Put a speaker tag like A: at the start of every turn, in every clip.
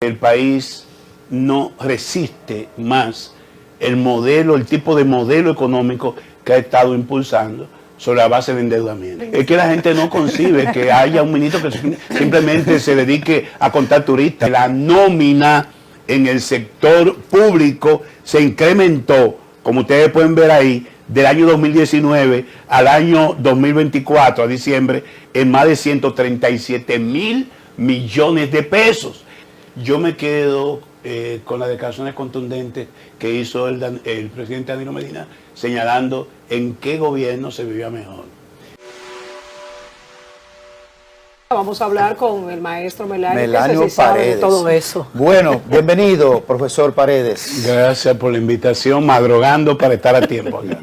A: El país no resiste más el tipo de modelo económico que ha estado impulsando sobre la base de endeudamiento. Es que la gente no concibe que haya un ministro que simplemente se dedique a contar turistas. La nómina en el sector público se incrementó, como ustedes pueden ver ahí, del año 2019 al año 2024, a diciembre, en más de 137.000 millones de pesos. Yo me quedo con las declaraciones contundentes que hizo el presidente Danilo Medina, señalando en qué gobierno se vivía mejor.
B: Vamos a hablar con el maestro
C: Melanio
B: que sabe
C: Paredes.
B: de todo eso.
C: Bueno, bienvenido, profesor Paredes.
A: Gracias por la invitación, madrugando para estar a tiempo acá.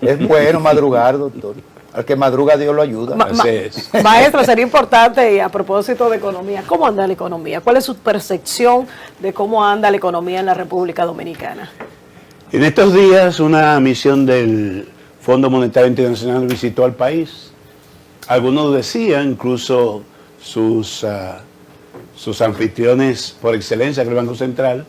C: Es bueno madrugar, doctor. Al que madruga Dios lo ayuda.
A: Así es.
B: Maestro, sería importante, y a propósito de economía, ¿cómo anda la economía? ¿Cuál es su percepción de cómo anda la economía en la República Dominicana?
A: En estos días una misión del Fondo Monetario Internacional visitó al país. Algunos decían, incluso sus anfitriones por excelencia, que el Banco Central,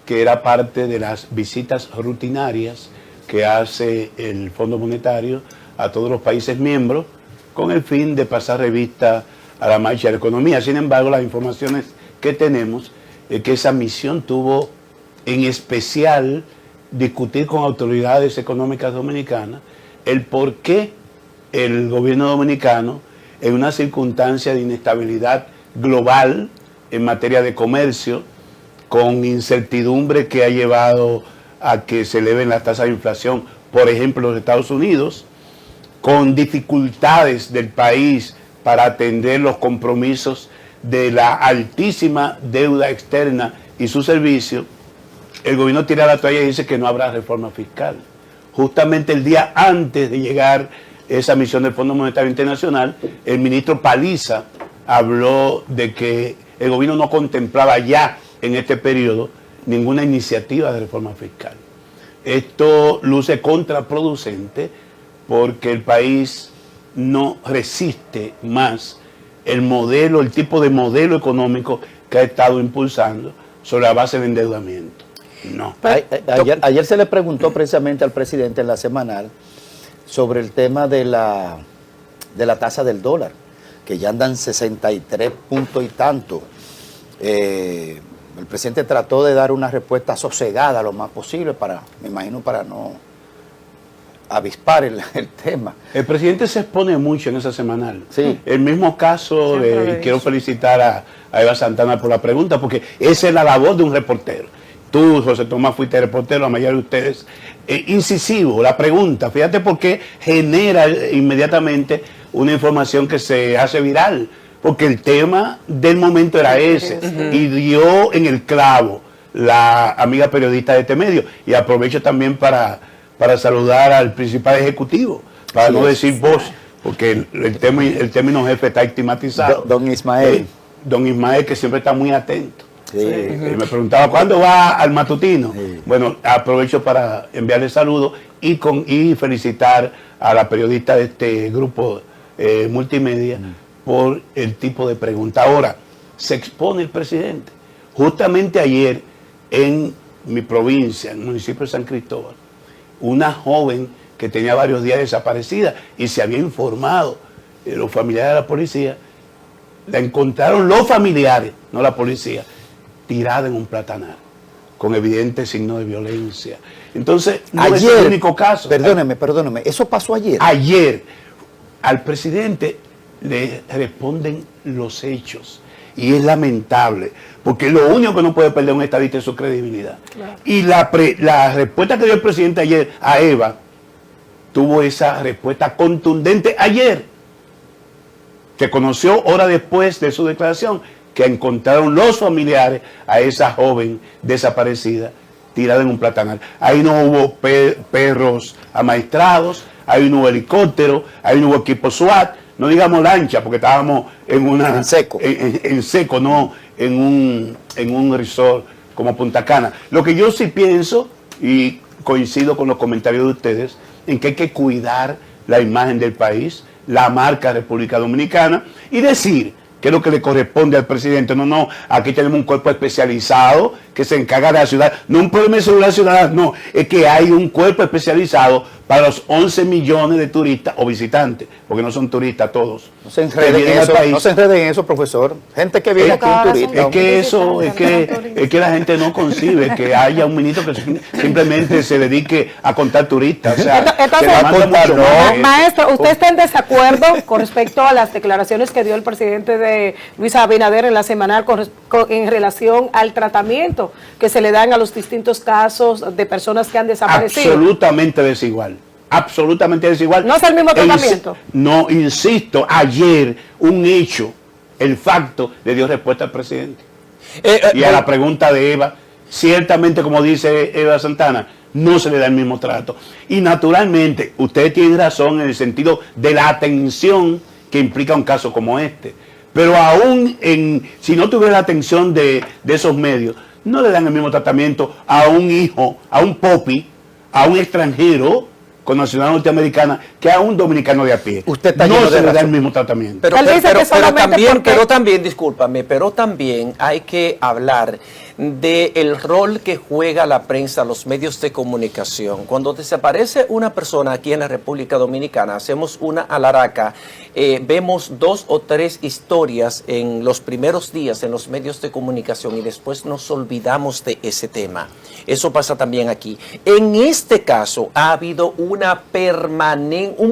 A: que era parte de las visitas rutinarias que hace el Fondo Monetario a todos los países miembros con el fin de pasar revista a la marcha de la economía. Sin embargo, las informaciones que tenemos es que esa misión tuvo en especial discutir con autoridades económicas dominicanas el por qué el gobierno dominicano, en una circunstancia de inestabilidad global en materia de comercio, con incertidumbre que ha llevado a que se eleven las tasas de inflación, por ejemplo, en los Estados Unidos, con dificultades del país para atender los compromisos de la altísima deuda externa y su servicio, el gobierno tira la toalla y dice que no habrá reforma fiscal. Justamente el día antes de llegar esa misión del Fondo Monetario Internacional, el ministro Paliza habló de que el gobierno no contemplaba ya en este periodo ninguna iniciativa de reforma fiscal. Esto luce contraproducente porque el país no resiste más el tipo de modelo económico que ha estado impulsando sobre la base de endeudamiento. No.
C: Ayer se le preguntó precisamente al presidente en la semanal sobre el tema de la tasa del dólar, que ya andan 63 puntos y tanto. El presidente trató de dar una respuesta sosegada lo más posible me imagino para no avispar el tema.
A: El presidente se expone mucho en esa semanal.
C: Sí.
A: El mismo caso, quiero felicitar a Eva Santana por la pregunta, porque esa es la labor de un reportero. Tú, José Tomás, fuiste reportero, la mayoría de ustedes. Incisivo, la pregunta, fíjate por qué genera inmediatamente una información que se hace viral, porque el tema del momento era ese, y dio en el clavo la amiga periodista de este medio, y aprovecho también para saludar al principal ejecutivo, para no decir vos, porque el término jefe está estigmatizado.
C: Don Ismael.
A: Don Ismael, que siempre está muy atento.
C: Sí.
A: Me preguntaba, ¿cuándo va al matutino? Sí. Bueno, aprovecho para enviarle saludos y felicitar a la periodista de este grupo multimedia por el tipo de pregunta. Ahora, se expone el presidente. Justamente ayer, en mi provincia, en el municipio de San Cristóbal, una joven que tenía varios días desaparecida y se había informado de los familiares de la policía, la encontraron los familiares, no la policía, tirada en un platanal, con evidentes signos de violencia. Entonces, no
C: ayer,
A: es el único caso.
C: Perdóneme, ¿eso pasó ayer?
A: Ayer, al presidente le responden los hechos. Y es lamentable, porque lo único que no puede perder un estadista es su credibilidad. Claro. Y la respuesta que dio el presidente ayer a Eva, tuvo esa respuesta contundente ayer, que conoció horas después de su declaración, que encontraron los familiares a esa joven desaparecida tirada en un platanal. Ahí no hubo perros amaestrados, ahí no hubo helicóptero, ahí no hubo equipo SWAT, no digamos lancha, porque estábamos en
C: seco,
A: en seco, no en un resort como Punta Cana. Lo que yo sí pienso, y coincido con los comentarios de ustedes, en que hay que cuidar la imagen del país, la marca República Dominicana, y decir qué es lo que le corresponde al presidente. No, no, aquí tenemos un cuerpo especializado que se encarga de la ciudad. No un problema de seguridad ciudadana, no, es que hay un cuerpo especializado para los 11 millones de turistas o visitantes, porque no son turistas todos.
C: No se enreden en eso, no se enreden en eso, profesor. Gente que viene aquí un turista.
A: Es que eso, es que la gente no concibe que haya un ministro que simplemente se dedique a contar turistas. O sea,
B: entonces, maestro, ¿usted está en desacuerdo con respecto a las declaraciones que dio el presidente de Luis Abinader en la semanal en relación al tratamiento que se le dan a los distintos casos de personas que han desaparecido?
A: Absolutamente desigual. Absolutamente desigual.
B: ¿No es el mismo tratamiento?
A: No, insisto, ayer un hecho, el facto, le dio respuesta al presidente. Y a la pregunta de Eva, ciertamente, como dice Eva Santana, no se le da el mismo trato. Y naturalmente, ustedes tienen razón en el sentido de la atención que implica un caso como este. Pero aún si no tuviera la atención de esos medios, no le dan el mismo tratamiento a un hijo, a un popi, a un extranjero con nacionalidad norteamericana que a un dominicano de a pie.
C: Usted está
A: no
C: lleno
A: se
C: de
A: le da
C: razón.
A: el mismo tratamiento.
D: Pero también, discúlpame, pero también hay que hablar del rol que juega la prensa, los medios de comunicación. Cuando desaparece una persona aquí en la República Dominicana, hacemos una alaraca, vemos 2 o 3 historias en los primeros días en los medios de comunicación y después nos olvidamos de ese tema. Eso pasa también aquí. En este caso ha habido un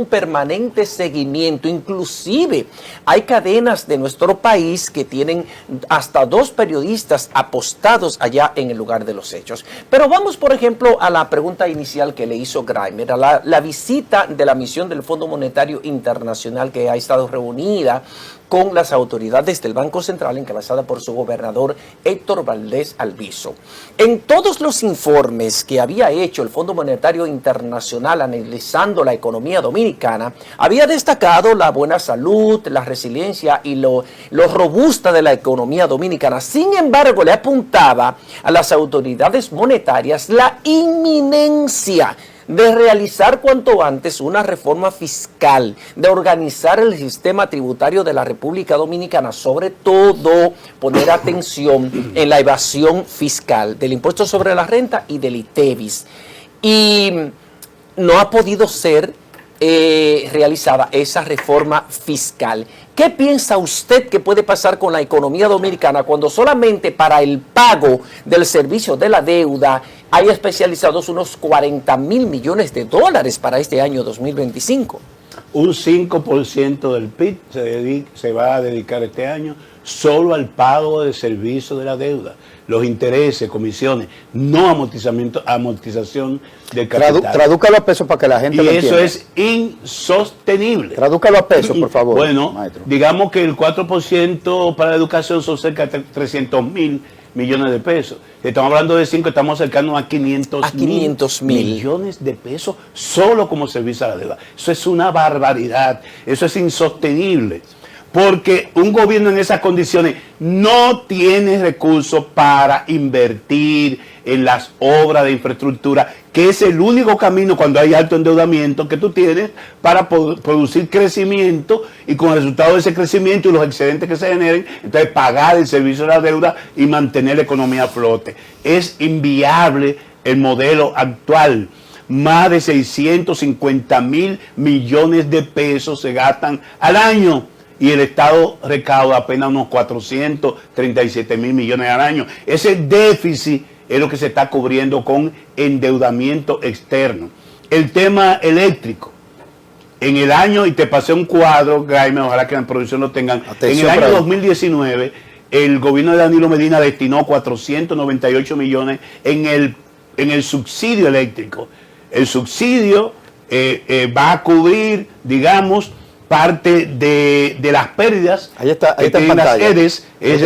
D: permanente seguimiento, inclusive hay cadenas de nuestro país que tienen hasta 2 periodistas apostados allá en el lugar de los hechos. Pero vamos, por ejemplo, a la pregunta inicial que le hizo Grimer, a la visita de la misión del Fondo Monetario Internacional que ha estado reunida con las autoridades del Banco Central, encabezada por su gobernador Héctor Valdés Albizu. En todos los informes que había hecho el Fondo Monetario Internacional analizando la economía dominicana, había destacado la buena salud, la resiliencia y lo robusta de la economía dominicana. Sin embargo, le apuntaba a las autoridades monetarias la inminencia de realizar cuanto antes una reforma fiscal, de organizar el sistema tributario de la República Dominicana, sobre todo poner atención en la evasión fiscal del impuesto sobre la renta y del ITEVIS. Y no ha podido ser realizada esa reforma fiscal. ¿Qué piensa usted que puede pasar con la economía dominicana cuando solamente para el pago del servicio de la deuda hay especializados unos 40.000 millones de dólares para este año 2025?
A: Un 5% del PIB se va a dedicar este año solo al pago del servicio de la deuda, los intereses, comisiones, no amortización del capital.
C: Tradúcalo a pesos para que la gente lo entienda.
A: Y eso es insostenible.
C: Tradúcalo a pesos, por favor.
A: Bueno,
C: maestro.
A: Digamos que el 4% para la educación son cerca de 300.000 millones de pesos. Estamos hablando de 5, estamos cercanos a 500.000 millones de pesos solo como servicio a la deuda. Eso es una barbaridad, eso es insostenible. Porque un gobierno en esas condiciones no tiene recursos para invertir en las obras de infraestructura, que es el único camino cuando hay alto endeudamiento que tú tienes para producir crecimiento y con el resultado de ese crecimiento y los excedentes que se generen, entonces pagar el servicio de la deuda y mantener la economía a flote. Es inviable el modelo actual. Más de 650.000 millones de pesos se gastan al año. Y el Estado recauda apenas unos 437.000 millones al año. Ese déficit es lo que se está cubriendo con endeudamiento externo. El tema eléctrico. En el año, y te pasé un cuadro, Jaime, ojalá que en la producción lo tengan.
C: Atención,
A: en el año 2019, el gobierno de Danilo Medina destinó 498 millones en el subsidio eléctrico. El subsidio va a cubrir, digamos, parte de las pérdidas
C: ahí está
A: que tienen las EDES, es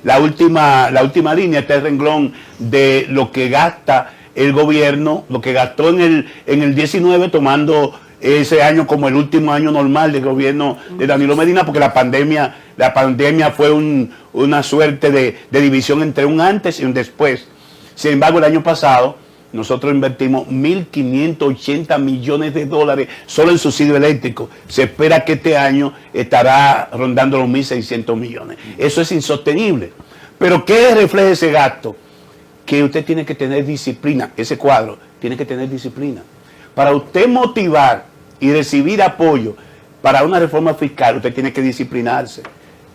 A: la última línea, este renglón de lo que gasta el gobierno, lo que gastó en el 19, tomando ese año como el último año normal del gobierno de Danilo Medina, porque la pandemia fue una suerte de división entre un antes y un después. Sin embargo, el año pasado nosotros invertimos 1.580 millones de dólares solo en subsidio eléctrico. Se espera que este año estará rondando los 1.600 millones. Eso es insostenible. Pero ¿qué refleja ese gasto? Que usted tiene que tener disciplina. Ese cuadro tiene que tener disciplina. Para usted motivar y recibir apoyo para una reforma fiscal, usted tiene que disciplinarse.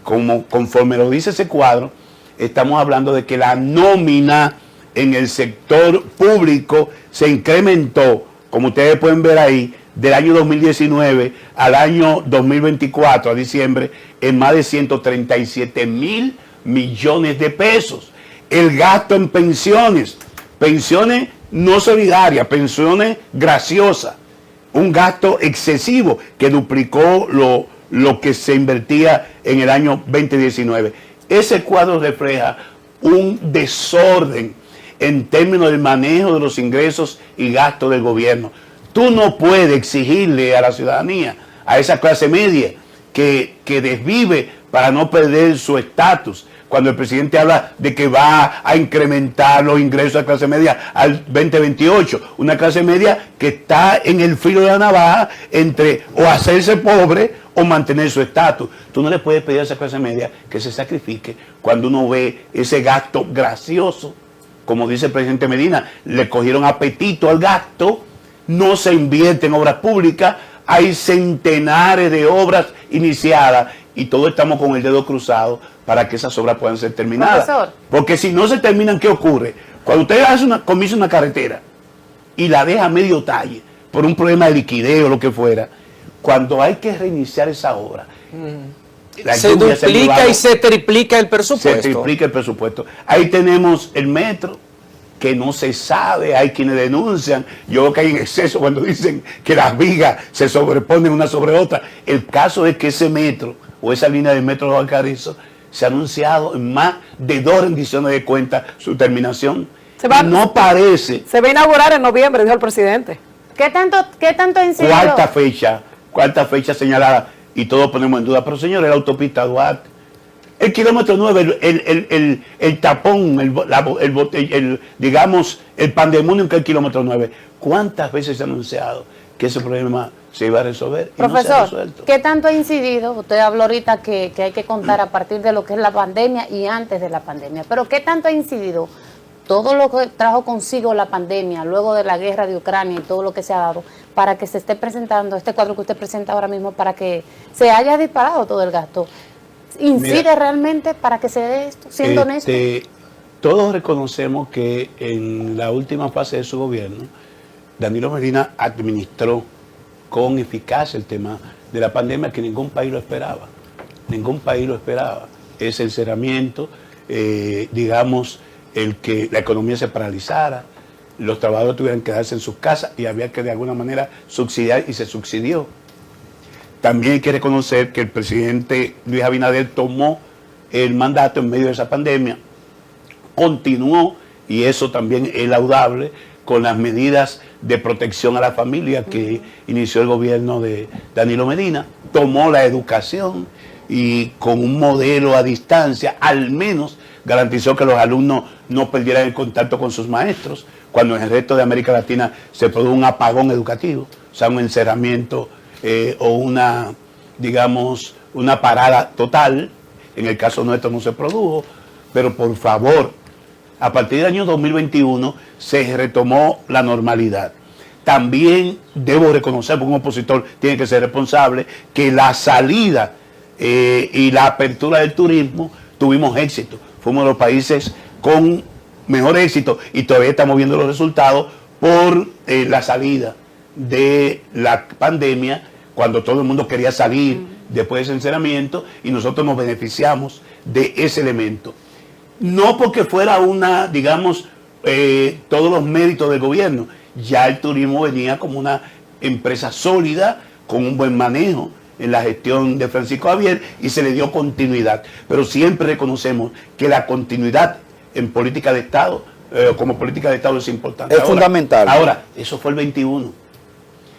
A: Conforme lo dice ese cuadro, estamos hablando de que la nómina en el sector público se incrementó, como ustedes pueden ver ahí, del año 2019 al año 2024, a diciembre, en más de 137.000 millones de pesos. El gasto en pensiones no solidarias, pensiones graciosas, un gasto excesivo que duplicó lo que se invertía en el año 2019. Ese cuadro refleja un desorden en términos del manejo de los ingresos y gastos del gobierno. Tú no puedes exigirle a la ciudadanía, a esa clase media, que desvive para no perder su estatus. Cuando el presidente habla de que va a incrementar los ingresos de la clase media al 2028, una clase media que está en el filo de la navaja entre o hacerse pobre o mantener su estatus. Tú no le puedes pedir a esa clase media que se sacrifique cuando uno ve ese gasto gracioso. Como dice el presidente Medina, le cogieron apetito al gasto, no se invierte en obras públicas, hay centenares de obras iniciadas y todos estamos con el dedo cruzado para que esas obras puedan ser terminadas.
B: Profesor.
A: Porque si no se terminan, ¿qué ocurre? Cuando usted comienza una carretera y la deja a medio talle por un problema de liquidez o lo que fuera, cuando hay que reiniciar esa obra,
D: se duplica y se triplica el presupuesto.
A: Se triplica el presupuesto. Ahí tenemos el metro, que no se sabe, hay quienes denuncian, yo creo que hay en exceso cuando dicen que las vigas se sobreponen una sobre otra. El caso es que ese metro, o esa línea del metro de Juan Carrizo, se ha anunciado en más de 2 rendiciones de cuentas su terminación. No parece.
B: Se va a inaugurar en noviembre, dijo el presidente.
E: ¿Qué tanto ha incidido?
A: Cuarta fecha señalada, y todos ponemos en duda. Pero señores, la autopista Duarte, el kilómetro 9, el tapón, digamos, el pandemonium que es el kilómetro 9. ¿Cuántas veces se ha anunciado que ese problema se iba a resolver? Y no se ha resuelto.
E: ¿Qué tanto ha incidido? Usted habló ahorita que hay que contar a partir de lo que es la pandemia y antes de la pandemia. Pero ¿qué tanto ha incidido todo lo que trajo consigo la pandemia, luego de la guerra de Ucrania y todo lo que se ha dado, para que se esté presentando este cuadro que usted presenta ahora mismo, para que se haya disparado todo el gasto? ¿Incide realmente para que se dé esto, siendo honesto?
A: Todos reconocemos que en la última fase de su gobierno, Danilo Medina administró con eficacia el tema de la pandemia, que ningún país lo esperaba. Ningún país lo esperaba. Ese encerramiento, digamos, el que la economía se paralizara, los trabajadores tuvieran que quedarse en sus casas y había que de alguna manera subsidiar, y se subsidió. También hay que reconocer que el presidente Luis Abinader tomó el mandato en medio de esa pandemia, continuó, y eso también es laudable, con las medidas de protección a la familia que inició el gobierno de Danilo Medina, tomó la educación y con un modelo a distancia, al menos garantizó que los alumnos no perdieran el contacto con sus maestros, cuando en el resto de América Latina se produjo un apagón educativo, o sea, un encerramiento o una, digamos, una parada total. En el caso nuestro no se produjo, pero por favor, a partir del año 2021 se retomó la normalidad. También debo reconocer, porque un opositor tiene que ser responsable, que la salida y la apertura del turismo tuvimos éxito. Fuimos de los países con mejor éxito y todavía estamos viendo los resultados por la salida de la pandemia, cuando todo el mundo quería salir después de ese encerramiento, y nosotros nos beneficiamos de ese elemento. No porque fuera una, digamos, todos los méritos del gobierno. Ya el turismo venía como una empresa sólida, con un buen manejo en la gestión de Francisco Javier, y se le dio continuidad. Pero siempre reconocemos que la continuidad en política de Estado, como política de Estado, es importante.
C: Es fundamental.
A: Ahora, eso fue el 21.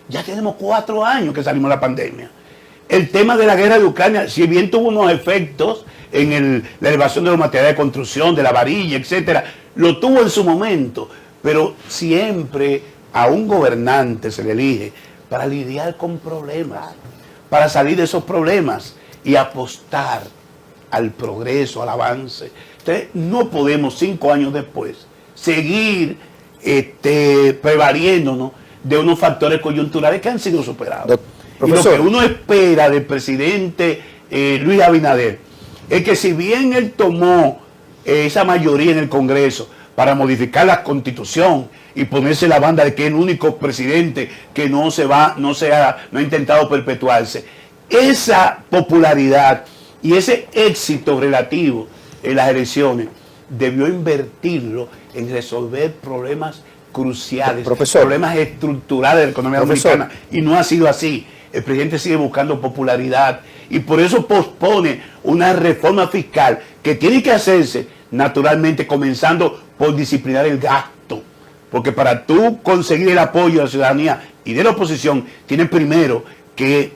A: Ya tenemos 4 años que salimos de la pandemia. El tema de la guerra de Ucrania, si bien tuvo unos efectos en la elevación de los materiales de construcción, de la varilla, etcétera, lo tuvo en su momento, pero siempre a un gobernante se le elige para lidiar con problemas, para salir de esos problemas y apostar al progreso, al avance. Entonces, no podemos 5 años después seguir prevaliéndonos de unos factores coyunturales que han sido superados. Y lo que uno espera del presidente Luis Abinader es que, si bien él tomó esa mayoría en el Congreso para modificar la Constitución y ponerse la banda de que es el único presidente que no ha intentado perpetuarse, esa popularidad y ese éxito relativo en las elecciones debió invertirlo en resolver problemas cruciales, problemas estructurales de la economía dominicana, y no ha sido así. El presidente sigue buscando popularidad y por eso pospone una reforma fiscal que tiene que hacerse naturalmente, comenzando por disciplinar el gasto, porque para tú conseguir el apoyo de la ciudadanía y de la oposición, tienes primero que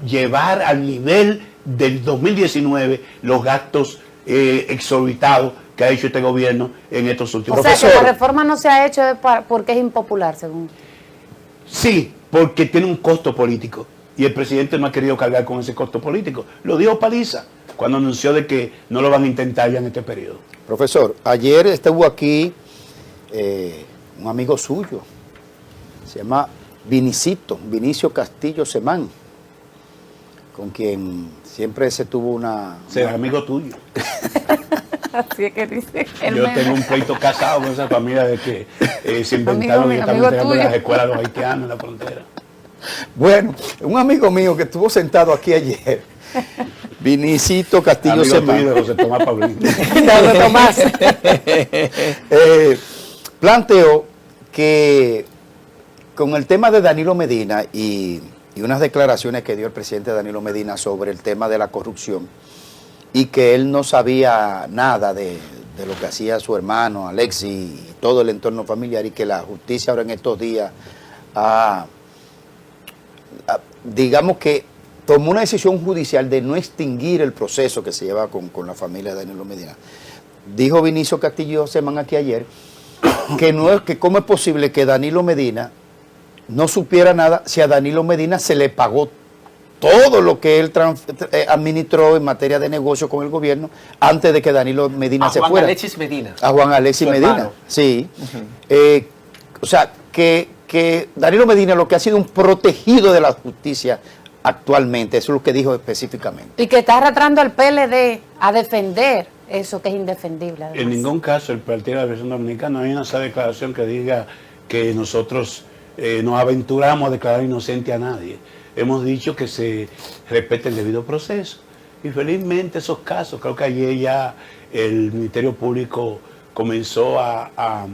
A: llevar al nivel del 2019 los gastos exorbitados que ha hecho este gobierno en estos últimos
E: años. O sea, que la reforma no se ha hecho porque es impopular, según.
A: Sí, porque tiene un costo político y el presidente no ha querido cargar con ese costo político. Lo dijo Paliza cuando anunció de que no lo van a intentar ya en este periodo.
C: Profesor, ayer estuvo aquí un amigo suyo, se llama Vinicio Castillo Semán, con quien siempre se tuvo una...
A: Será amigo tuyo.
E: Así es que dice.
A: Yo tengo un pleito casado con esa familia de que se inventaron directamente las escuelas de los haitianos en la frontera.
C: Bueno, un amigo mío que estuvo sentado aquí ayer, Vinicito Castillo Semán.
A: Amigo tuyo de José Tomás Pablín.
B: José Tomás.
C: Planteó que con el tema de Danilo Medina y unas declaraciones que dio el presidente Danilo Medina sobre el tema de la corrupción, y que él no sabía nada de lo que hacía su hermano Alexis y todo el entorno familiar, y que la justicia ahora en estos días digamos que tomó una decisión judicial de no extinguir el proceso que se lleva con la familia de Danilo Medina. Dijo Vinicio Castillo Semán aquí ayer que cómo es posible que Danilo Medina no supiera nada si a Danilo Medina se le pagó todo lo que él administró en materia de negocio con el gobierno antes de que Danilo Medina se fuera.
D: A Juan Alexis Medina.
C: A Juan Alexis Medina, sí. O sea, que Danilo Medina lo que ha sido un protegido de la justicia actualmente, eso es lo que dijo específicamente.
E: Y que está arrastrando al PLD a defender eso que es indefendible. Además.
A: En ningún caso el Partido de la Liberación Dominicana, no hay una sola declaración que diga que nosotros nos aventuramos a declarar inocente a nadie. Hemos dicho que se respete el debido proceso. Y felizmente esos casos, creo que ayer ya el Ministerio Público comenzó a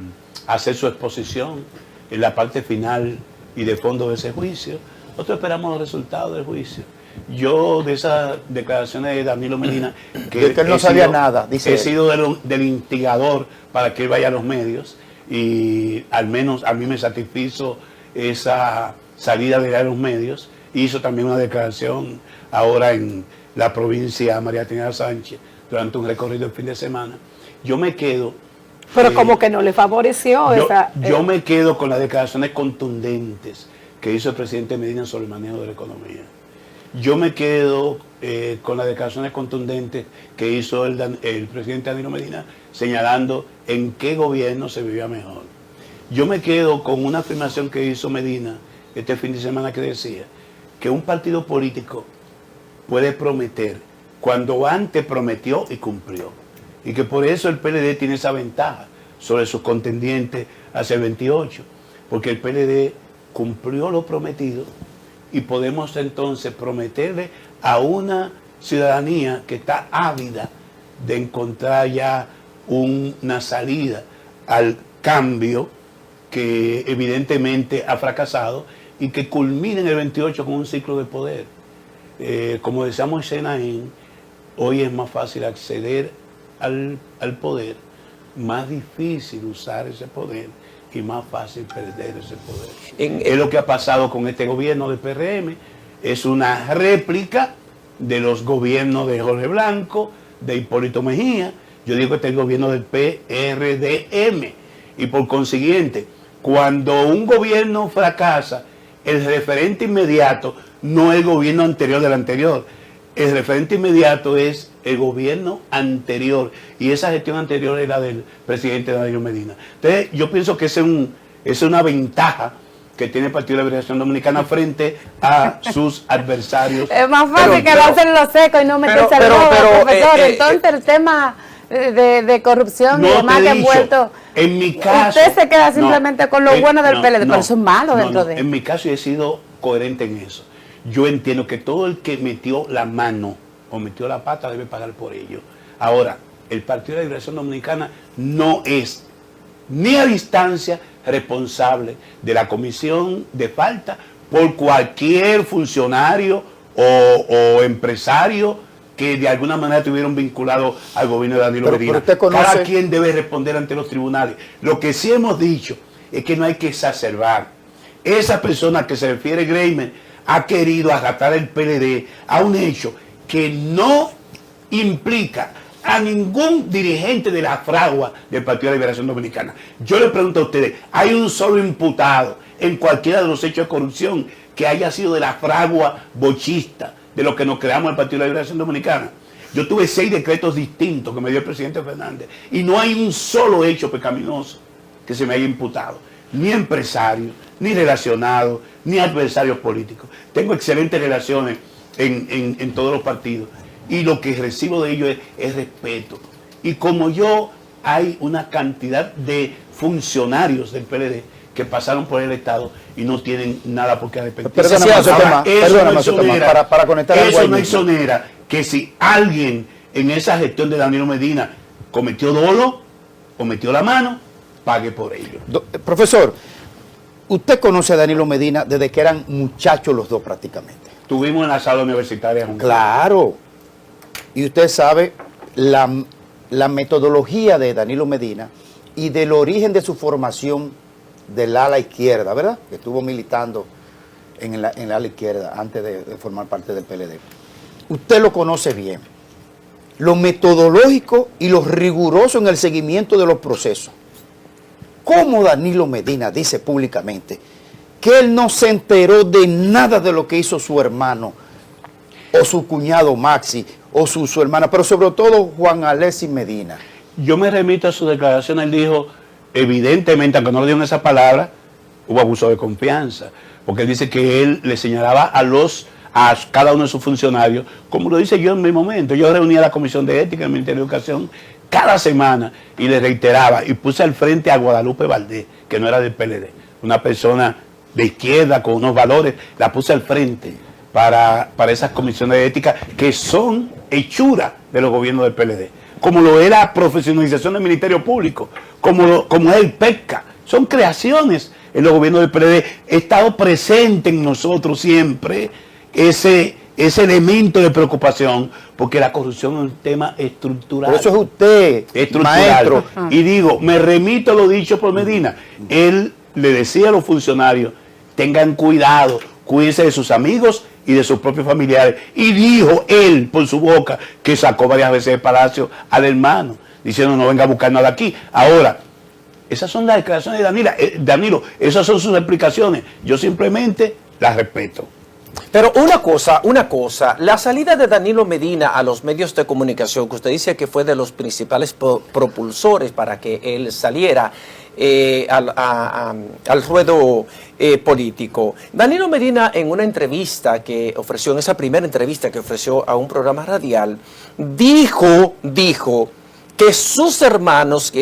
A: hacer su exposición en la parte final y de fondo de ese juicio. Nosotros esperamos los resultados del juicio. Yo, de esas declaraciones de Danilo Medina, que
C: él no sabía nada, dice.
A: He sido del instigador para que él vaya a los medios, y al menos a mí me satisfizo esa salida de los medios. Hizo también una declaración ahora en la provincia María Trinidad Sánchez durante un recorrido el fin de semana. Yo me quedo...
B: Pero como que no le favoreció
A: yo me quedo con las declaraciones contundentes que hizo el presidente Medina sobre el manejo de la economía. Yo me quedo con las declaraciones contundentes que hizo el presidente Danilo Medina señalando en qué gobierno se vivía mejor. Yo me quedo con una afirmación que hizo Medina este fin de semana, que decía que un partido político puede prometer cuando antes prometió y cumplió, y que por eso el PLD tiene esa ventaja sobre sus contendientes hacia el 28, porque el PLD cumplió lo prometido, y podemos entonces prometerle a una ciudadanía que está ávida de encontrar ya una salida al cambio que evidentemente ha fracasado, y que culmine en el 28 con un ciclo de poder. Como decíamos en Senaín, hoy es más fácil acceder al poder, más difícil usar ese poder y más fácil perder ese poder. Es lo que ha pasado con este gobierno del PRM, es una réplica de los gobiernos de Jorge Blanco, de Hipólito Mejía. Yo digo que este es el gobierno del PRDM, Y por consiguiente, cuando un gobierno fracasa, el referente inmediato no es el gobierno anterior del anterior. El referente inmediato es el gobierno anterior. Y esa gestión anterior es la del presidente Danilo Medina. Entonces, yo pienso que esa es una ventaja que tiene el Partido de la Liberación Dominicana frente a sus adversarios.
E: Es más fácil que lo seco y no meterse al lobo, profesor. Entonces, el tema de corrupción y demás que ha envuelto.
A: En mi caso,
E: usted se queda simplemente con lo bueno del PLD, pero eso es malo dentro de él.
A: En mi caso, yo he sido coherente en eso. Yo entiendo que todo el que metió la mano o metió la pata debe pagar por ello. Ahora, el Partido de la Liberación Dominicana no es ni a distancia responsable de la comisión de falta por cualquier funcionario o empresario que de alguna manera estuvieron vinculados al gobierno de Danilo Medina. Cada quien debe responder ante los tribunales. Lo que sí hemos dicho es que no hay que exacerbar. Esa persona que se refiere Greimer ha querido arrastrar el PLD a un hecho que no implica a ningún dirigente de la fragua del Partido de la Liberación Dominicana. Yo le pregunto a ustedes, ¿hay un solo imputado en cualquiera de los hechos de corrupción que haya sido de la fragua bochista de lo que nos creamos el Partido de la Liberación Dominicana? Yo tuve 6 decretos distintos que me dio el presidente Fernández y no hay un solo hecho pecaminoso que se me haya imputado, ni empresario, ni relacionado, ni adversarios políticos. Tengo excelentes relaciones en todos los partidos y lo que recibo de ellos es respeto. Y como yo, hay una cantidad de funcionarios del PLD que pasaron por el Estado y no tienen nada por qué arrepentirse.
C: Para conectar
A: eso no exonera que si alguien en esa gestión de Danilo Medina cometió dolo o metió la mano, pague por ello.
C: Profesor, usted conoce a Danilo Medina desde que eran muchachos los dos prácticamente.
A: Estuvimos en la sala universitaria juntos.
C: Claro. Y usted sabe la metodología de Danilo Medina y del origen de su formación del ala izquierda, ¿verdad? Que estuvo militando en el ala izquierda antes de formar parte del PLD. Usted lo conoce bien. Lo metodológico y lo riguroso en el seguimiento de los procesos. ¿Cómo Danilo Medina dice públicamente que él no se enteró de nada de lo que hizo su hermano o su cuñado Maxi o su hermana, pero sobre todo Juan Alexis Medina?
A: Yo me remito a su declaración. Él dijo, evidentemente, aunque no le dieron esa palabra, hubo abuso de confianza, porque él dice que él le señalaba a cada uno de sus funcionarios, como lo hice yo en mi momento. Yo reuní a la Comisión de Ética del Ministerio de Educación cada semana y le reiteraba, y puse al frente a Guadalupe Valdés, que no era del PLD, una persona de izquierda con unos valores, la puse al frente para esas comisiones de ética que son hechura de los gobiernos del PLD, como lo es la profesionalización del Ministerio Público, como es el PECA, son creaciones en los gobiernos del PLD. He estado presente en nosotros siempre ese elemento de preocupación, porque la corrupción es un tema estructural.
C: Por eso es usted, maestro.
A: Y digo, me remito a lo dicho por Medina. Él le decía a los funcionarios, tengan cuidado, cuídense de sus amigos y de sus propios familiares. Y dijo él por su boca que sacó varias veces del palacio al hermano, diciendo no venga a buscar nada aquí. Ahora, esas son las declaraciones de Danilo, esas son sus explicaciones. Yo simplemente las respeto.
D: Pero una cosa, la salida de Danilo Medina a los medios de comunicación, que usted dice que fue de los principales propulsores para que él saliera al ruedo político. Danilo Medina, en una entrevista que ofreció, en esa primera entrevista que ofreció a un programa radial, dijo que sus hermanos,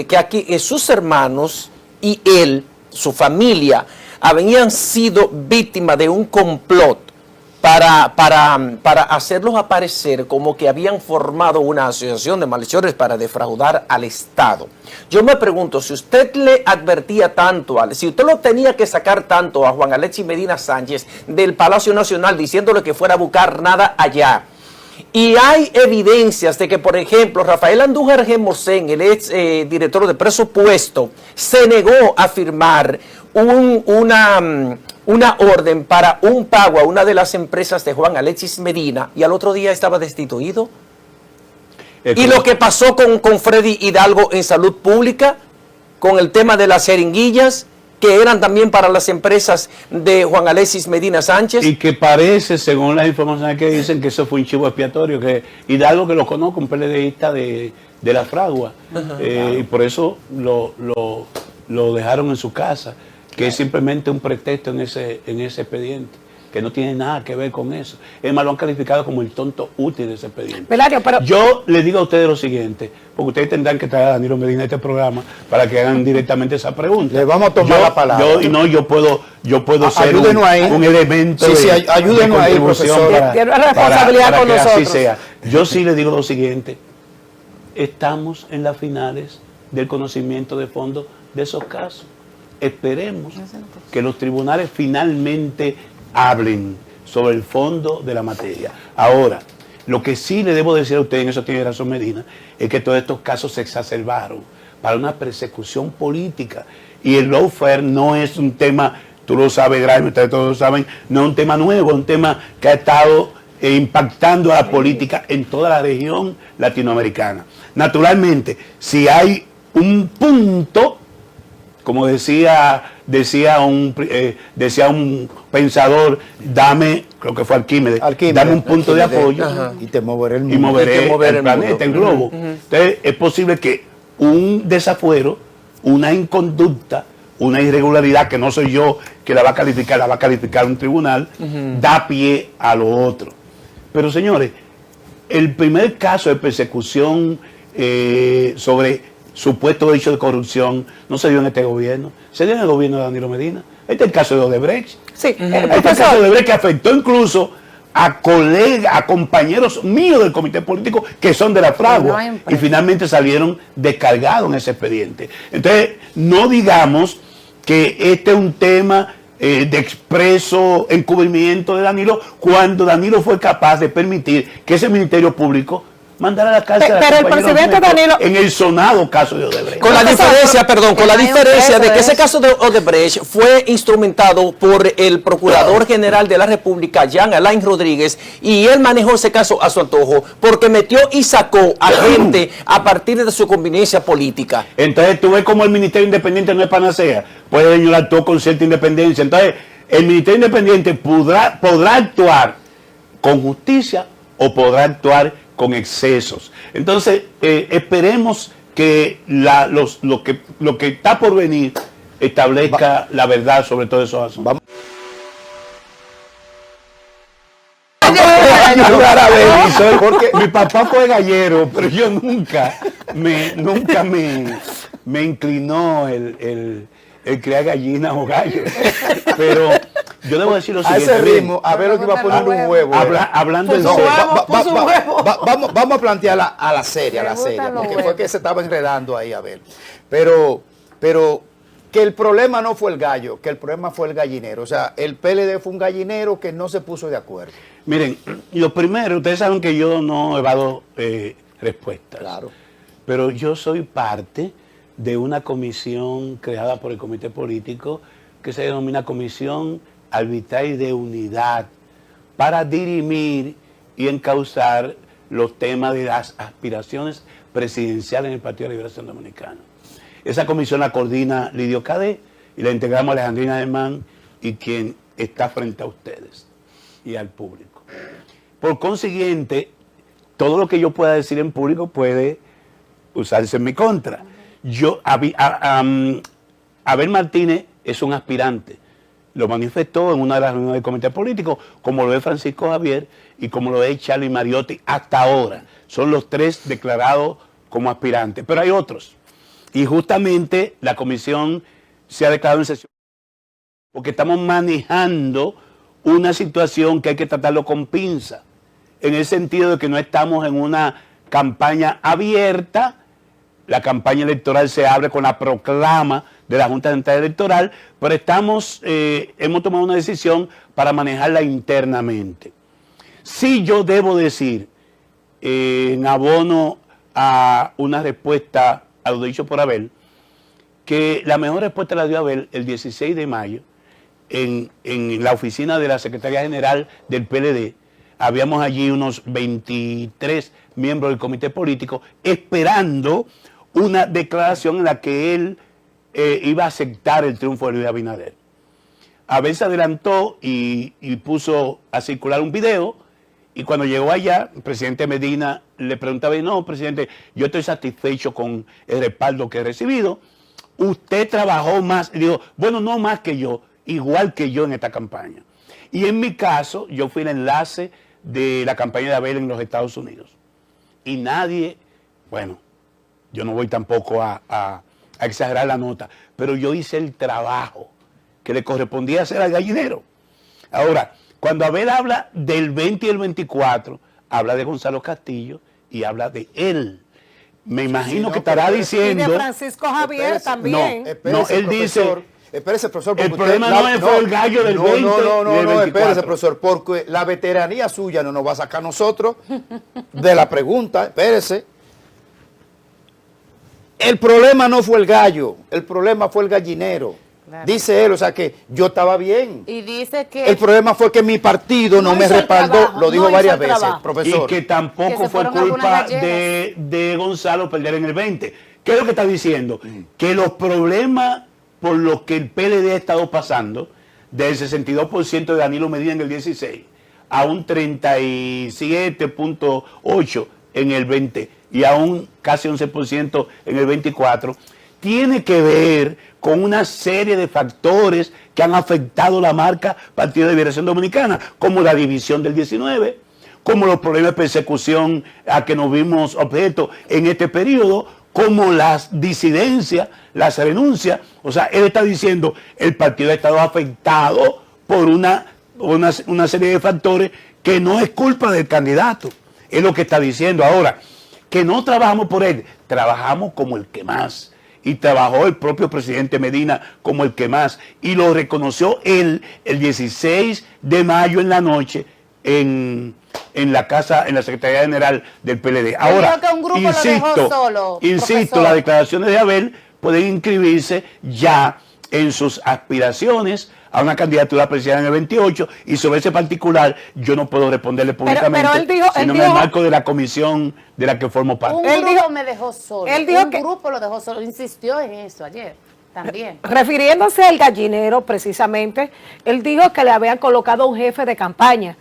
D: sus hermanos y él, su familia, habían sido víctimas de un complot para hacerlos aparecer como que habían formado una asociación de malhechores para defraudar al Estado. Yo me pregunto, si usted le advertía tanto, si usted lo tenía que sacar tanto a Juan Alexis Medina Sánchez del Palacio Nacional diciéndole que fuera a buscar nada allá, y hay evidencias de que, por ejemplo, Rafael Andújar Gemosén, el ex director de presupuesto, se negó a firmar una orden para un pago a una de las empresas de Juan Alexis Medina y al otro día estaba destituido. Y lo que pasó con Freddy Hidalgo en salud pública, con el tema de las jeringuillas, que eran también para las empresas de Juan Alexis Medina Sánchez.
A: Y que parece, según las informaciones que dicen, que eso fue un chivo expiatorio, que Hidalgo, que lo conozco, un PLDista de la Fragua, y por eso lo dejaron en su casa, que es simplemente un pretexto en ese expediente, que no tiene nada que ver con eso. Es más, lo han calificado como el tonto útil de ese expediente.
B: Velario, pero
A: Yo les digo a ustedes lo siguiente, porque ustedes tendrán que traer a Danilo Medina a este programa para que hagan directamente esa pregunta.
C: Le vamos a tomar la palabra.
A: Yo puedo ser
C: Ayúdenos ahí.
A: un elemento
C: Sí,
A: de
C: ayúdenos ahí,
A: contribución
C: profesor.
B: Tiene una responsabilidad con
A: que así
B: nosotros.
A: sea. Yo sí les digo lo siguiente, estamos en las finales del conocimiento de fondo de esos casos. Esperemos que los tribunales finalmente hablen sobre el fondo de la materia. Ahora, lo que sí le debo decir a usted, en eso tiene razón Medina, es que todos estos casos se exacerbaron para una persecución política. Y el lawfare no es un tema, tú lo sabes, Graeme, ustedes todos lo saben, no es un tema nuevo, es un tema que ha estado impactando a la política en toda la región latinoamericana. Naturalmente, si hay un punto, como decía un pensador, creo que fue Arquímedes, dame un punto de apoyo.
D: Ajá.
C: Y te moveré el mundo.
A: Y moveré
D: mover
A: el
D: el
A: planeta, el globo. Entonces, es posible que un desafuero, una inconducta, una irregularidad, que no soy yo que la va a calificar un tribunal, da pie a lo otro. Pero, señores, el primer caso de persecución sobre supuesto hecho de corrupción no se dio en este gobierno, se dio en el gobierno de Danilo Medina. Este es el caso de Odebrecht.
B: sí,
A: Este es el caso de Odebrecht, que afectó incluso a colegas, a compañeros míos del comité político que son de la Fragua,
E: No hay
A: y
E: empresa.
A: finalmente salieron descargados en ese expediente. Entonces, no digamos que este es un tema de expreso encubrimiento de Danilo, cuando Danilo fue capaz de permitir que ese Ministerio Público mandara a la cárcel a
B: Pero el
A: compañeros
B: presidente
A: nuestros
B: Danilo-
A: en el sonado caso de Odebrecht.
D: Con la diferencia, perdón, con la
E: No hay un
D: diferencia
E: preso
D: de que
E: de
D: ese
E: eso.
D: caso de Odebrecht fue instrumentado por el Procurador General de la República, Jean Alain Rodríguez, y él manejó ese caso a su antojo, porque metió y sacó a gente a partir de su conveniencia política.
A: Entonces tú ves como el Ministerio Independiente no es panacea, puede señor actuó con cierta independencia. Entonces el Ministerio Independiente podrá actuar con justicia o podrá actuar con excesos. Entonces esperemos que lo que está por venir establezca la verdad sobre todos esos asuntos.
C: Vamos.
A: Porque mi papá fue gallero, pero yo nunca me inclinó el criar gallinas o gallos. Pero yo debo decir lo
C: A
A: siguiente.
C: ese
A: miren,
C: ritmo, a ver lo que va a poner un huevo.
A: hablando en
B: Puso
A: serio.
B: huevo. Puso huevo.
C: Vamos a plantear a la serie,
E: Me gustan los
C: porque
E: huevos.
C: fue que se estaba enredando ahí, a ver. Pero que el problema no fue el gallo, que el problema fue el gallinero. O sea, el PLD fue un gallinero que no se puso de acuerdo.
A: Miren, lo primero, ustedes saben que yo no evado respuestas.
C: Claro.
A: Pero yo soy parte de una comisión creada por el comité político que se denomina Comisión Arbitral de Unidad, para dirimir y encauzar los temas de las aspiraciones presidenciales en el Partido de Liberación Dominicana. Esa comisión la coordina Lidio Cadé y la integramos Alejandrina Germán y quien está frente a ustedes y al público. Por consiguiente, todo lo que yo pueda decir en público puede usarse en mi contra. Abel Martínez es un aspirante. Lo manifestó en una de las reuniones del comité político, como lo es Francisco Javier y como lo es Charlie Mariotti hasta ahora. Son los tres declarados como aspirantes, pero hay otros. Y justamente la comisión se ha declarado en sesión porque estamos manejando una situación que hay que tratarlo con pinza, en el sentido de que no estamos en una campaña abierta. La campaña electoral se abre con la proclama de la Junta Central Electoral, pero hemos tomado una decisión para manejarla internamente. Sí, yo debo decir, en abono a una respuesta a lo dicho por Abel, que la mejor respuesta la dio Abel el 16 de mayo en la oficina de la Secretaría General del PLD. Habíamos allí unos 23 miembros del comité político esperando una declaración en la que él iba a aceptar el triunfo de Luis Abinader. Abel se adelantó y puso a circular un video, y cuando llegó allá, el presidente Medina le preguntaba, no, presidente, yo estoy satisfecho con el respaldo que he recibido. Usted trabajó más, y digo, bueno, no más que yo, igual que yo en esta campaña. Y en mi caso, yo fui el enlace de la campaña de Abel en los Estados Unidos. Y nadie, bueno, yo no voy tampoco a exagerar la nota, pero yo hice el trabajo que le correspondía hacer al gallinero. Ahora, cuando Abel habla del 20 y el 24, habla de Gonzalo Castillo y habla de él. Me imagino que estará diciendo...
B: Y de Francisco Javier también.
A: No, él dice...
C: Espérese, profesor.
A: El problema no fue el gallo del 20
C: No, espérese, profesor, porque la veteranía suya no nos va a sacar a nosotros de la pregunta. Espérese. El problema no fue el gallo, el problema fue el gallinero. Claro. Dice él, o sea que yo estaba bien.
E: Y dice que...
C: El problema fue que mi partido no me respaldó,
B: trabajo,
C: lo dijo
B: no
C: varias veces, profesor.
A: Y que tampoco fue culpa de Gonzalo perder en el 20. ¿Qué es lo que está diciendo? Que los problemas por los que el PLD ha estado pasando, del 62% de Danilo Medina en el 16 a un 37.8% en el 20 y a un casi 11% en el 24, tiene que ver con una serie de factores que han afectado la marca Partido de Liberación Dominicana, como la división del 19, como los problemas de persecución a que nos vimos objeto en este periodo, como las disidencias, las renuncias. O sea, él está diciendo, el partido ha estado afectado por una serie de factores que no es culpa del candidato. Es lo que está diciendo. Ahora, que no trabajamos por él, trabajamos como el que más. Y trabajó el propio presidente Medina como el que más. Y lo reconoció él el 16 de mayo en la noche en la casa, en la Secretaría General del PLD. Ahora,
E: que un grupo lo dejó solo,
A: insisto, las declaraciones de Abel pueden inscribirse ya en sus aspiraciones a una candidatura presidencial en el 28, y sobre ese particular yo no puedo responderle públicamente,
B: pero él dijo,
A: sino en el marco de la comisión de la que formo parte.
E: Un grupo me dejó solo.
B: Él dijo
E: un grupo lo dejó solo, insistió en eso ayer también.
B: Refiriéndose al gallinero, precisamente, él dijo que le habían colocado un jefe de campaña,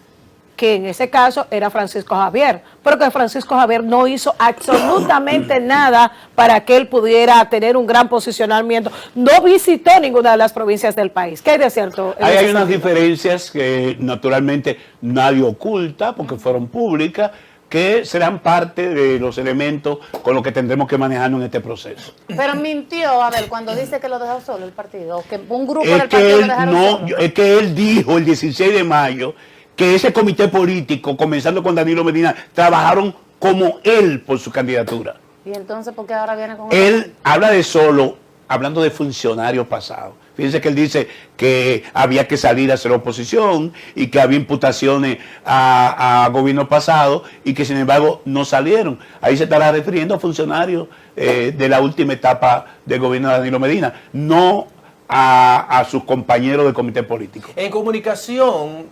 B: que en ese caso era Francisco Javier, pero que Francisco Javier no hizo absolutamente nada para que él pudiera tener un gran posicionamiento. No visitó ninguna de las provincias del país. ¿Qué hay de cierto?
A: Hay unas diferencias que naturalmente nadie oculta porque fueron públicas, que serán parte de los elementos con los que tendremos que manejarnos en este proceso.
E: Pero mintió, Abel, cuando dice que lo dejó solo el partido, que un grupo del partido lo dejaron solo.
A: Es que él dijo el 16 de mayo que ese comité político, comenzando con Danilo Medina, trabajaron como él por su candidatura.
E: ¿Y entonces por qué ahora viene con
A: él? Habla de solo, hablando de funcionarios pasados. Fíjense que él dice que había que salir a hacer oposición y que había imputaciones a gobierno pasado y que sin embargo no salieron. Ahí se estará refiriendo a funcionarios de la última etapa del gobierno de Danilo Medina, no a sus compañeros del comité político.
D: En comunicación,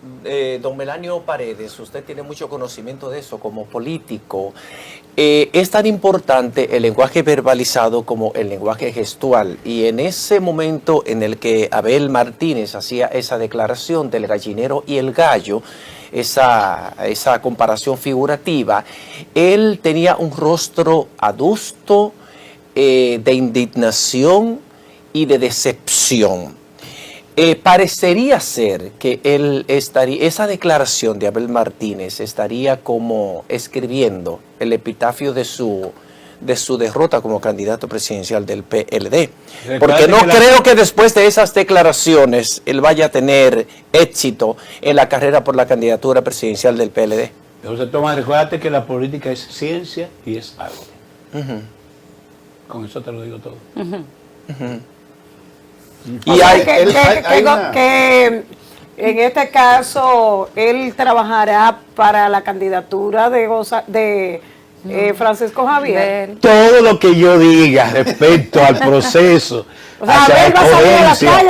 D: don Melanio Paredes, usted tiene mucho conocimiento de eso como político. Es tan importante el lenguaje verbalizado como el lenguaje gestual. Y en ese momento en el que Abel Martínez hacía esa declaración del gallinero y el gallo, esa comparación figurativa, él tenía un rostro adusto, de indignación y de decepción. Parecería ser que él estaría, esa declaración de Abel Martínez estaría como escribiendo el epitafio de su derrota como candidato presidencial del PLD. Porque no creo que después de esas declaraciones él vaya a tener éxito en la carrera por la candidatura presidencial del PLD.
A: José Tomás, recuérdate que la política es ciencia y es arte. Con eso te lo digo todo.
B: Y hay que en este caso él trabajará para la candidatura de Francisco Javier.
A: Todo lo que yo diga respecto al proceso,
B: o sea,
A: hacia la coherencia del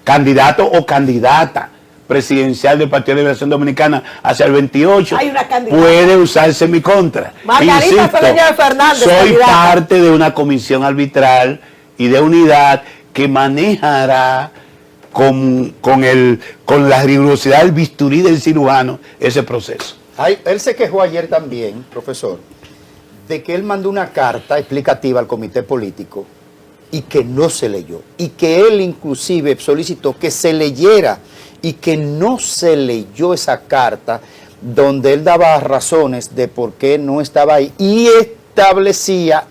A: candidato o candidata, presidencial del Partido de Liberación Dominicana hacia el 28,
B: Hay una candidata.
A: puede usarse en mi contra.
B: Margarita
A: Insisto,
B: Cedeño de Fernández,
A: soy
B: candidata.
A: parte de una comisión arbitral y de unidad que manejará con la rigurosidad del bisturí del cirujano ese proceso.
C: Él se quejó ayer también, profesor, de que él mandó una carta explicativa al comité político y que no se leyó. Y que él inclusive solicitó que se leyera y que no se leyó esa carta donde él daba razones de por qué no estaba ahí y establecía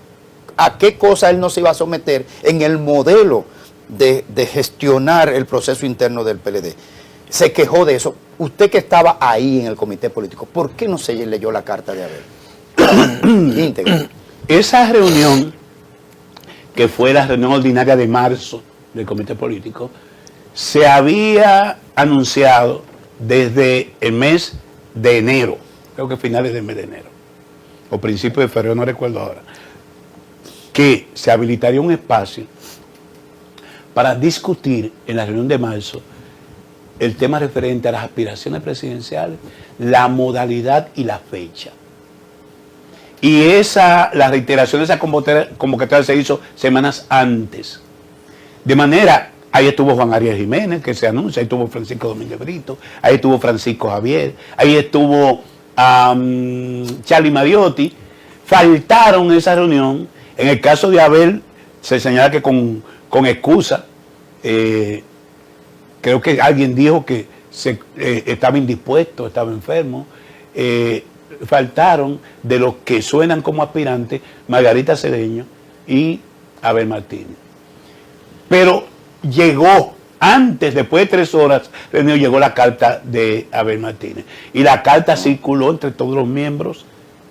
C: a qué cosa él no se iba a someter en el modelo de gestionar el proceso interno del PLD. Se quejó de eso. Usted que estaba ahí en el comité político, ¿por qué no se leyó la carta de Abel? Íntegra.
A: Esa reunión, que fue la reunión ordinaria de marzo del comité político, se había anunciado desde el mes de enero, creo que finales del mes de enero, o principios de febrero, no recuerdo ahora, que se habilitaría un espacio para discutir en la reunión de marzo el tema referente a las aspiraciones presidenciales, la modalidad y la fecha. Y la reiteración de esa convocatoria se hizo semanas antes. De manera, ahí estuvo Juan Ariel Jiménez, que se anuncia, ahí estuvo Francisco Domínguez Brito, ahí estuvo Francisco Javier, ahí estuvo Charlie Mariotti. Faltaron en esa reunión. En el caso de Abel, se señala que con excusa, creo que alguien dijo que estaba indispuesto, estaba enfermo. Faltaron de los que suenan como aspirantes Margarita Cedeño y Abel Martínez. Pero llegó, después de 3 horas, llegó la carta de Abel Martínez. Y la carta circuló entre todos los miembros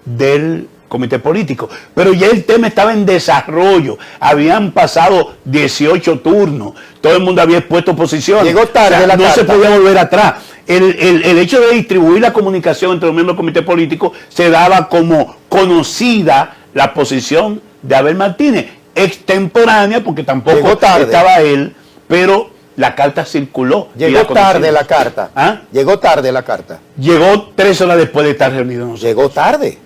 A: del comité político. Pero ya el tema estaba en desarrollo. Habían pasado 18 turnos. Todo el mundo había expuesto posiciones.
C: Llegó tarde la
A: no
C: carta.
A: se podía volver atrás. El hecho de distribuir la comunicación entre los miembros del comité político se daba como conocida la posición de Abel Martínez, extemporánea, porque tampoco estaba él, pero la carta circuló.
C: Llegó tarde la carta.
A: ¿Ah?
C: Llegó tarde la carta.
A: Llegó 3 horas después de estar reunido nosotros.
C: Llegó tarde.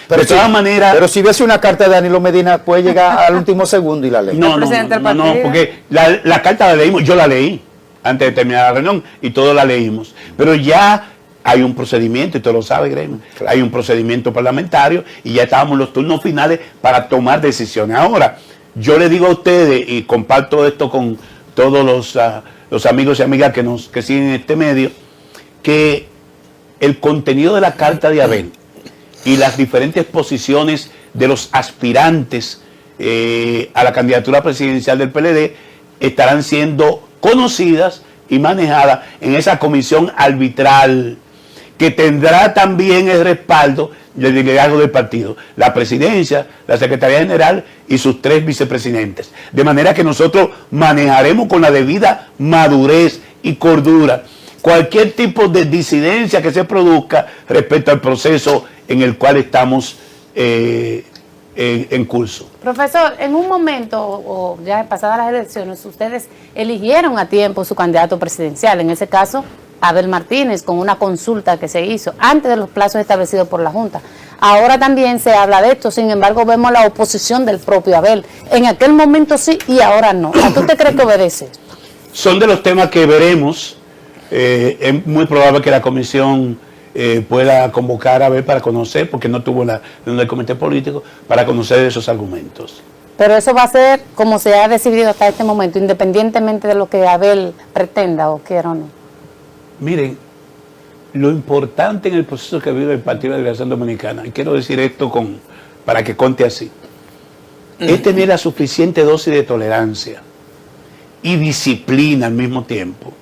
A: De todas maneras.
C: Pero si ves una carta de Danilo Medina, puede llegar al último segundo y la ley.
B: El presidente del partido.
A: Porque la carta la leímos, yo la leí antes de terminar la reunión y todos la leímos. Pero ya hay un procedimiento, y tú lo sabes, Gremio,
C: Claro.
A: hay un procedimiento parlamentario y ya estábamos en los turnos finales para tomar decisiones. Ahora, yo le digo a ustedes, y comparto esto con todos los amigos y amigas que siguen en este medio, que el contenido de la carta de Abel y las diferentes posiciones de los aspirantes a la candidatura presidencial del PLD estarán siendo conocidas y manejadas en esa comisión arbitral, que tendrá también el respaldo del liderazgo del partido, la presidencia, la secretaría general y sus 3 vicepresidentes. De manera que nosotros manejaremos con la debida madurez y cordura cualquier tipo de disidencia que se produzca respecto al proceso en el cual estamos en curso.
E: Profesor, en un momento, o ya pasadas las elecciones, ustedes eligieron a tiempo su candidato presidencial, en ese caso, Abel Martínez, con una consulta que se hizo antes de los plazos establecidos por la Junta. Ahora también se habla de esto, sin embargo, vemos la oposición del propio Abel. En aquel momento sí y ahora no. ¿A qué usted cree que obedece?
A: Son de los temas que veremos. Es muy probable que la comisión pueda convocar a Abel para conocer, porque no tuvo la reunión del comité político, para conocer esos argumentos.
E: Pero eso va a ser como se ha decidido hasta este momento, independientemente de lo que Abel pretenda o quiera o no.
A: Miren, lo importante en el proceso que vive el Partido de Liberación Dominicana, y quiero decir esto para que conte así, es tener la suficiente dosis de tolerancia y disciplina al mismo tiempo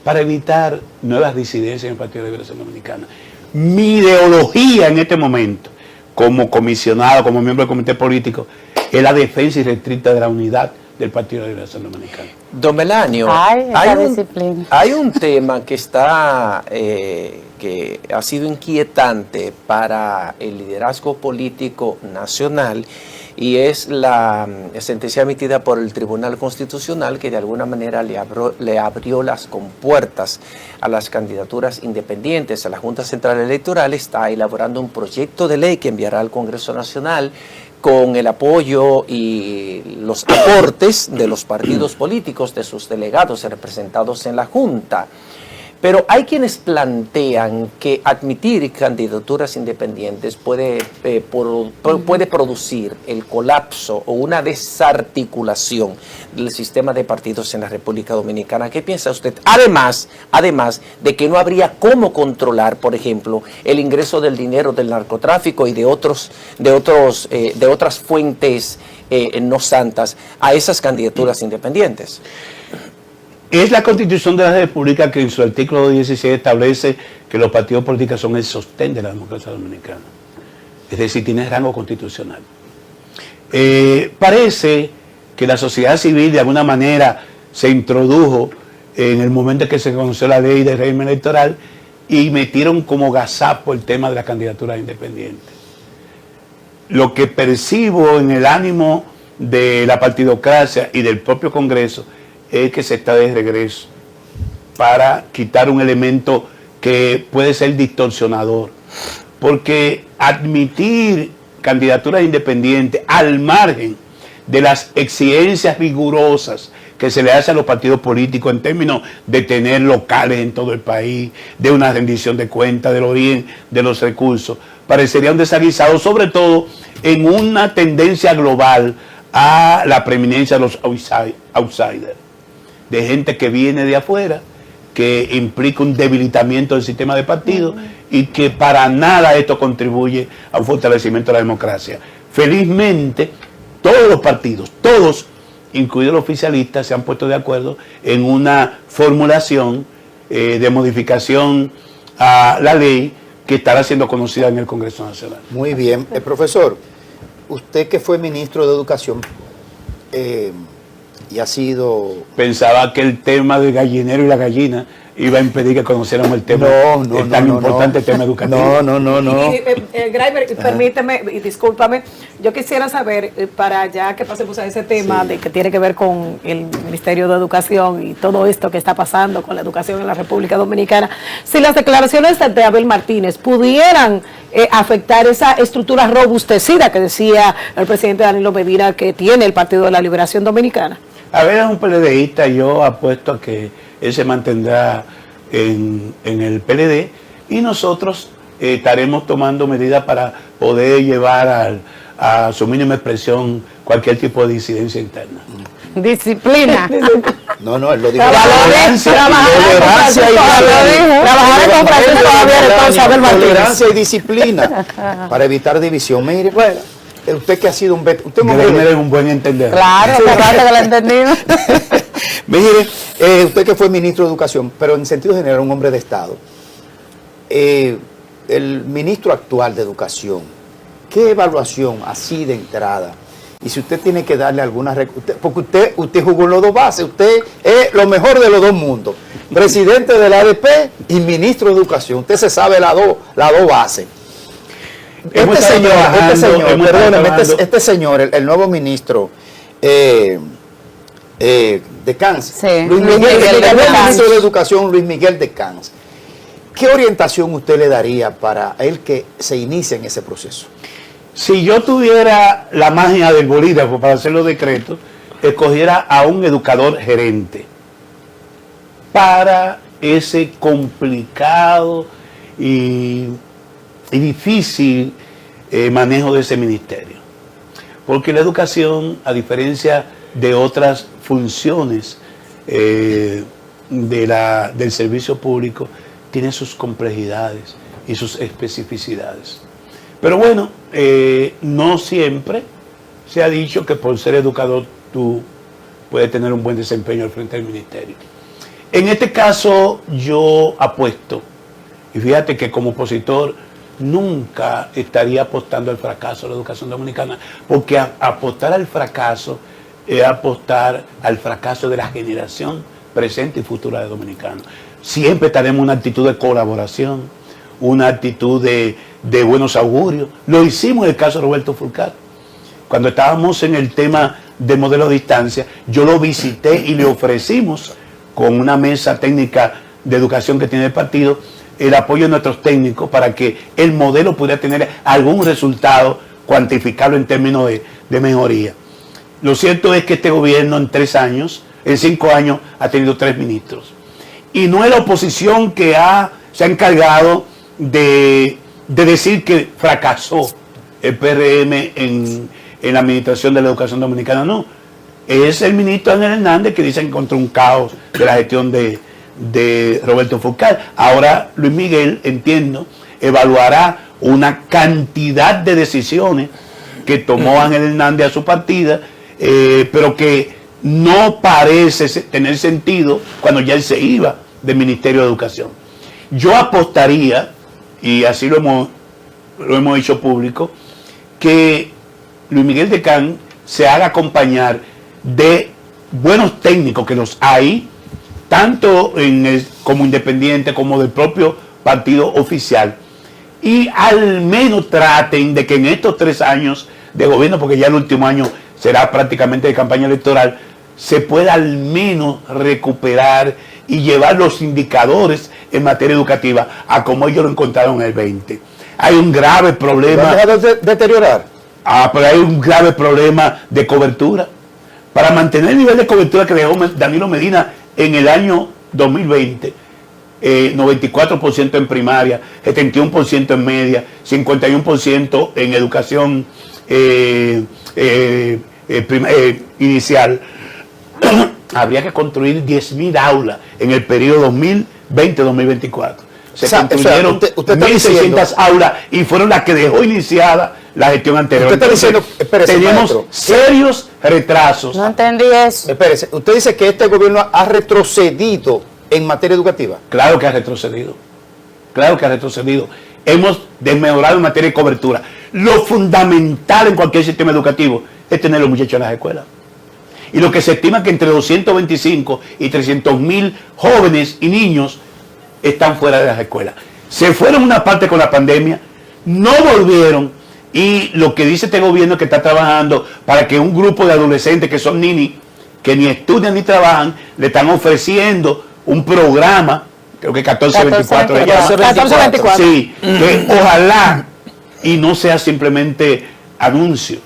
A: para evitar nuevas disidencias en el Partido de Liberación Dominicana. Mi ideología en este momento, como comisionado, como miembro del comité político, es la defensa irrestricta de la unidad del Partido de Liberación Dominicana.
D: Don Melanio,
E: Disciplina.
D: hay un tema que que ha sido inquietante para el liderazgo político nacional, y es la sentencia emitida por el Tribunal Constitucional que de alguna manera le abrió las compuertas a las candidaturas independientes. La Junta Central Electoral está elaborando un proyecto de ley que enviará al Congreso Nacional con el apoyo y los aportes de los partidos políticos, de sus delegados representados en la Junta. Pero hay quienes plantean que admitir candidaturas independientes puede producir el colapso o una desarticulación del sistema de partidos en la República Dominicana. ¿Qué piensa usted? Además de que no habría cómo controlar, por ejemplo, el ingreso del dinero del narcotráfico y de otras fuentes no santas a esas candidaturas independientes.
A: Es la Constitución de la República que en su artículo 16 establece que los partidos políticos son el sostén de la democracia dominicana. Es decir, tiene rango constitucional. Parece que la sociedad civil de alguna manera se introdujo en el momento en que se conoció la ley de régimen electoral y metieron como gazapo el tema de la candidatura independiente. Lo que percibo en el ánimo de la partidocracia y del propio Congreso es que se está de regreso para quitar un elemento que puede ser distorsionador. Porque admitir candidaturas independientes al margen de las exigencias rigurosas que se le hace a los partidos políticos en términos de tener locales en todo el país, de una rendición de cuentas, del origen de los recursos, parecería un desaguisado, sobre todo en una tendencia global a la preeminencia de los outsiders, de gente que viene de afuera, que implica un debilitamiento del sistema de partidos y que para nada esto contribuye a un fortalecimiento de la democracia. Felizmente, todos los partidos, todos, incluidos los oficialistas, se han puesto de acuerdo en una formulación de modificación a la ley que estará siendo conocida en el Congreso Nacional.
C: Muy bien. Profesor, usted que fue ministro de Educación, y ha sido...
A: Pensaba que el tema del gallinero y la gallina iba a impedir que conociéramos el tema tan importante, el tema educativo.
C: No.
B: Graimer, permíteme y discúlpame, yo quisiera saber, para ya que pasemos a ese tema de que tiene que ver con el Ministerio de Educación y todo esto que está pasando con la educación en la República Dominicana, si las declaraciones de Abel Martínez pudieran afectar esa estructura robustecida que decía el presidente Danilo Medina que tiene el Partido de la Liberación Dominicana.
A: A ver, es un PLDista, yo apuesto a que él se mantendrá en el PLD y nosotros estaremos tomando medidas para poder llevar a su mínima expresión cualquier tipo de disidencia interna.
E: Disciplina.
C: No, él lo dijo. Tolerancia y disciplina para evitar división. Mire, bueno, usted que ha sido un... Usted
A: es un buen entendedor.
E: Claro, claro que lo he entendido.
C: Mire, usted que fue ministro de Educación, pero en sentido general un hombre de Estado, el ministro actual de Educación, ¿qué evaluación así de entrada? Y si usted tiene que darle alguna... Porque usted jugó en los dos bases, usted es lo mejor de los dos mundos, presidente de la ADP y ministro de Educación, usted se sabe las dos bases. Este señor, el nuevo ministro de Cans,
E: Sí,
C: el ministro de Educación, Luis Miguel de Cans, ¿qué orientación usted le daría para él que se inicie en ese proceso?
A: Si yo tuviera la magia del bolígrafo para hacer los decretos, escogiera a un educador gerente para ese complicado y difícil manejo de ese ministerio. Porque la educación, a diferencia de otras funciones del servicio público, tiene sus complejidades y sus especificidades. Pero bueno, no siempre se ha dicho que por ser educador tú puedes tener un buen desempeño al frente del ministerio. En este caso yo apuesto, y fíjate que como opositor nunca estaría apostando al fracaso de la educación dominicana, porque apostar al fracaso es apostar al fracaso de la generación presente y futura de dominicanos. Siempre estaremos en una actitud de colaboración, una actitud de buenos augurios. Lo hicimos en el caso de Roberto Fulcar. cuando estábamos en el tema de modelo a distancia, yo lo visité y le ofrecimos con una mesa técnica de educación que tiene el partido, el apoyo de nuestros técnicos para que el modelo pudiera tener algún resultado cuantificable en términos de mejoría. Lo cierto es que este gobierno en 5 años ha tenido 3 ministros. Y no es la oposición que se ha encargado de decir que fracasó el PRM en la administración de la educación dominicana, no. Es el ministro Ángel Hernández que dice que encontró un caos de la gestión de Roberto Fulcar. Ahora Luis Miguel, entiendo, evaluará una cantidad de decisiones que tomó Ángel Hernández a su partida, pero que no parece tener sentido cuando ya él se iba del Ministerio de Educación. Yo apostaría, y así lo hemos hecho público, que Luis Miguel Decán se haga acompañar de buenos técnicos, que los hay, tanto como independiente como del propio partido oficial, y al menos traten de que en estos 3 años de gobierno, porque ya el último año será prácticamente de campaña electoral, se pueda al menos recuperar y llevar los indicadores en materia educativa a como ellos lo encontraron en el 20. Hay un grave problema.
C: ¿Va a dejar de deteriorar?
A: Pero hay un grave problema de cobertura. Para mantener el nivel de cobertura que dejó Danilo Medina en el año 2020, 94% en primaria, 71% en media, 51% en educación inicial, habría que construir 10.000 aulas en el periodo 2020-2024. Se construyeron
C: usted está
A: 1.600 aulas y fueron las que dejó iniciada la gestión anterior.
C: Usted está diciendo, espérese,
A: tenemos
C: maestro,
A: serios retrasos.
E: No entendí eso.
C: Espérese, usted dice que este gobierno ha retrocedido en materia educativa.
A: Claro que ha retrocedido. Claro que ha retrocedido. Hemos desmejorado en materia de cobertura. Lo fundamental en cualquier sistema educativo es tener a los muchachos en las escuelas. Y lo que se estima que entre 225 y 300.000 jóvenes y niños están fuera de las escuelas. Se fueron una parte con la pandemia, no volvieron, y lo que dice este gobierno es que está trabajando para que un grupo de adolescentes que son ninis, que ni estudian ni trabajan, le están ofreciendo un programa, creo que 1424 le llama.
B: 1424.
A: Sí, que ojalá y no sea simplemente anuncio,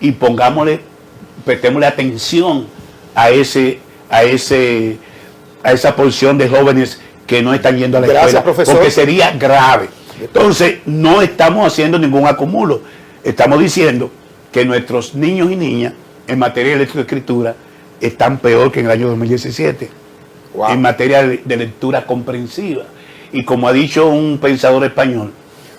A: y prestémosle atención a esa porción de jóvenes que no están yendo a la escuela,
C: profesor,
A: porque sería grave. Entonces, no estamos haciendo ningún acumulo. Estamos diciendo que nuestros niños y niñas en materia de lectoescritura están peor que en el año 2017. Wow. En materia de lectura comprensiva. Y como ha dicho un pensador español,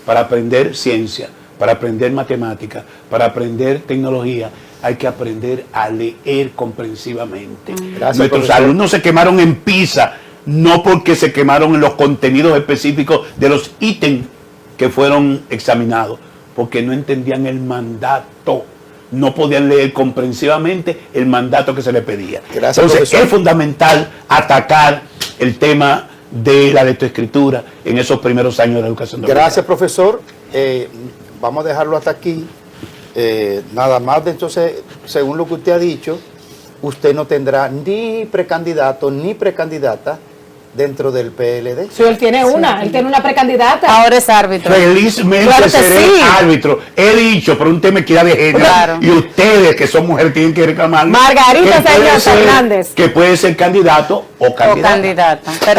A: para aprender ciencia, para aprender matemática, para aprender tecnología, hay que aprender a leer comprensivamente.
C: Gracias,
A: nuestros
C: profesor.
A: alumnos se quemaron en PISA, no porque se quemaron en los contenidos específicos de los ítems que fueron examinados, porque no entendían el mandato, no podían leer comprensivamente el mandato que se les pedía.
C: Gracias,
A: entonces,
C: profesor.
A: es fundamental atacar el tema de la lectoescritura en esos primeros años de la educación dominicana.
C: Gracias, profesor. Vamos a dejarlo hasta aquí. Nada más, entonces, según lo que usted ha dicho, usted no tendrá ni precandidato ni precandidata dentro del PLD.
B: Sí, él tiene él tiene una precandidata.
E: Ahora es árbitro.
A: Felizmente
E: Claro que
A: seré
E: sí.
A: árbitro. He dicho por un tema de equidad de género.
E: Claro.
A: Y ustedes que son mujeres tienen que reclamar.
B: Margarita Sánchez Hernández.
A: Que puede ser candidato o candidata.
E: O candidata.